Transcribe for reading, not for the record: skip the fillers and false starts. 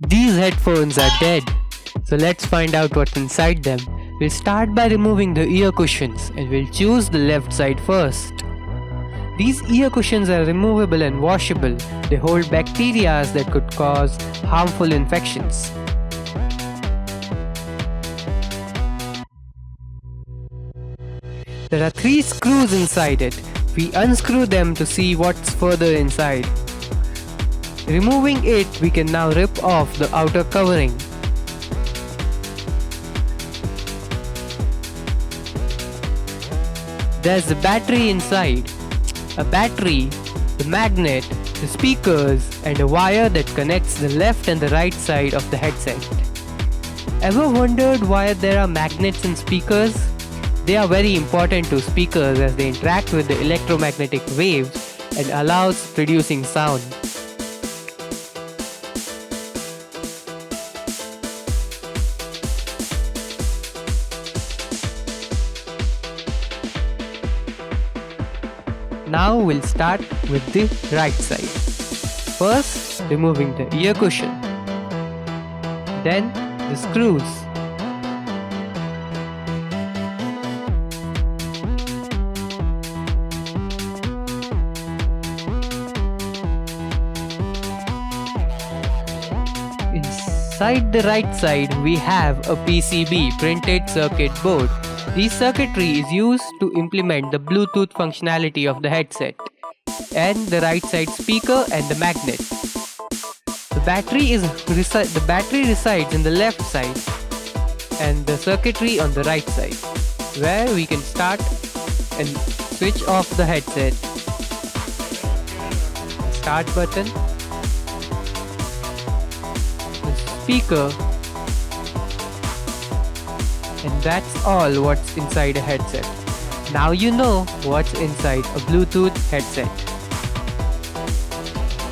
These headphones are dead, so let's find out what's inside them. We'll start by removing the ear cushions and we'll choose the left side first. These ear cushions are removable and washable. They hold bacteria that could cause harmful infections. There are 3 screws inside it. We unscrew them to see what's further inside. Removing it, we can now rip off the outer covering. There's the battery inside. A battery, the magnet, the speakers, and a wire that connects the left and the right side of the headset. Ever wondered why there are magnets in speakers? They are very important to speakers as they interact with the electromagnetic waves and allows producing sound. Now we'll start with the right side. First, removing the ear cushion. Then the screws. Inside the right side, we have a PCB, printed circuit board. This circuitry is used to implement the Bluetooth functionality of the headset, and the right side speaker and the magnet. The battery resides in the left side and the circuitry on the right side, where we can start and switch off the headset. Start button, the speaker, and that's all what's inside a headset. Now you know what's inside a Bluetooth headset.